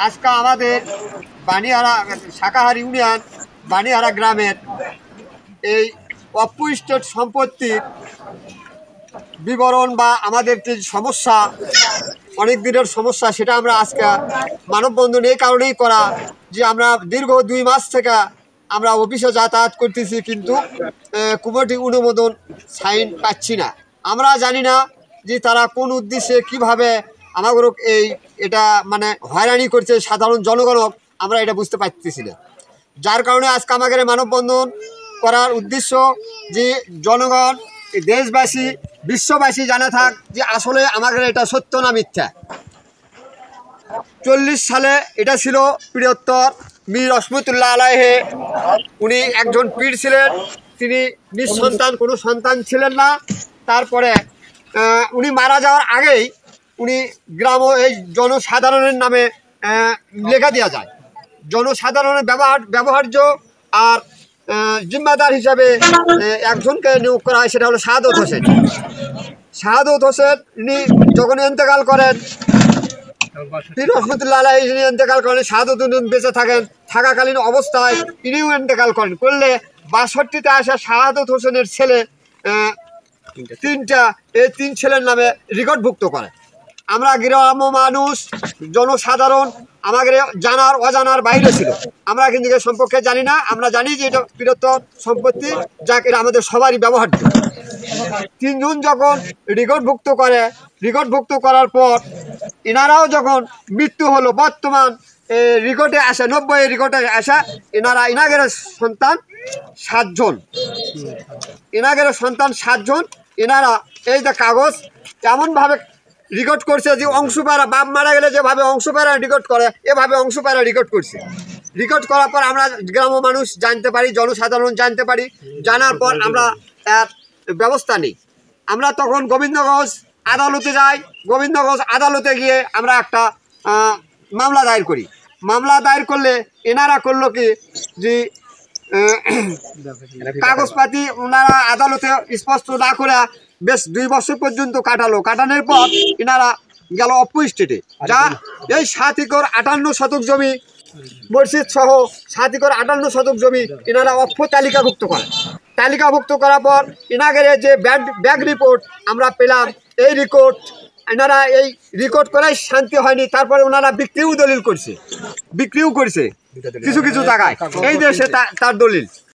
আজকে আমাদের বানিহারা শাকাহার ইউনিয়ন বানিহারা গ্রামের এই অপুষ্টের সম্পত্তির বিবরণ বা আমাদের যে সমস্যা, অনেক দিনের সমস্যা, সেটা আমরা আজকে মানববন্ধন এই কারণেই করা যে আমরা দীর্ঘ 2 মাস থেকে আমরা অফিসে যাতায়াত করতেছি, কিন্তু কমিটি অনুমোদন সাইন পাচ্ছি না। আমরা জানি না যে তারা কোন উদ্দেশ্যে কিভাবে আমাদের এটা মানে হয়রানি করছে সাধারণ জনগণক, আমরা এটা বুঝতে পারতেছি না। যার কারণে আজকে আমাদের মানববন্ধন করার উদ্দেশ্য যে জনগণ, দেশবাসী, বিশ্ববাসী জানা থাক যে আসলে আমাদের এটা সত্য না মিথ্যা। 40 সালে এটা ছিল প্রিয়ত্তর মীর রহমতুল্লাহ আলাইহে, উনি একজন পীর ছিলেন। তিনি নিঃসন্তান, কোনো সন্তান ছিলেন না। তারপরে উনি মারা যাওয়ার আগেই উনি এই জনসাধারণের নামে লেখা দেওয়া যায়। জনসাধারণের ব্যবহার্য আর জিম্মাদার হিসাবে একজনকে নিয়োগ করা হয়, সেটা হলো শাহাদত হোসেন। শাহাদত হোসেন ইনি যখন ইন্তেকাল করেন, পীর রহমতুল্লাহ আলাইহি যিনি ইন্তেকাল করেন, শাহাদত বেঁচে থাকাকালীন অবস্থায় ইনিও ইন্তেকাল করেন। করলে 62তে আসা শাহাদত হোসেনের ছেলে 3টা, এই 3 ছেলের নামে রেকর্ডভুক্ত করে। আমরা গ্রাম্য মানুষ, জনসাধারণ আমাদের জানার অজানার বাইরে ছিল, আমরা কিন্তু এর সম্পর্কে জানি না। আমরা জানি যে এটা বৃহত্তর সম্পত্তি, যাকে এটা আমাদের সবারই ব্যবহার্য। 3 জন যখন রেকর্ডভুক্ত করার পর এনারাও যখন মৃত্যু হলো, বর্তমান রেকর্ডে আসে 90 রেকর্ডে আসা ইনাগের সন্তান 7 জন। এনারা এই যে কাগজ এমনভাবে রেকর্ড করছে যে অংশপাড়া, বাপ মারা গেলে যেভাবে অংশপাড়া রেকর্ড করে, এভাবে অংশপাড়া রেকর্ড করছে। রেকর্ড করার পর আমরা গ্রাম্য মানুষ জানতে পারি, জনসাধারণ জানতে পারি। জানার পর আমরা এর ব্যবস্থা নিই। আমরা তখন গোবিন্দগঞ্জ আদালতে যাই। গোবিন্দগঞ্জ আদালতে গিয়ে আমরা একটা মামলা দায়ের করি। মামলা দায়ের করলে এনারা করলো কি যে কাগজপাতি ওনারা আদালতে স্পষ্ট না করে বেশ 2 বছর পর্যন্ত কাটানোর পর এনারা গেল অপুষ্টেটে, যা এই 7 একর 58 শতক জমি, মসজিদ সহ 7 একর 58 শতক জমি এনারা অক্ষ তালিকাভুক্ত করেন। তালিকাভুক্ত করার পর এনাদের যে ব্যাগ রিপোর্ট আমরা পেলাম, এই এনারা এই রেকর্ড করাই শান্তি হয়নি। তারপরে ওনারা বিক্রিও করছে কিছু জায়গায়, এই দেশে তার দলিল।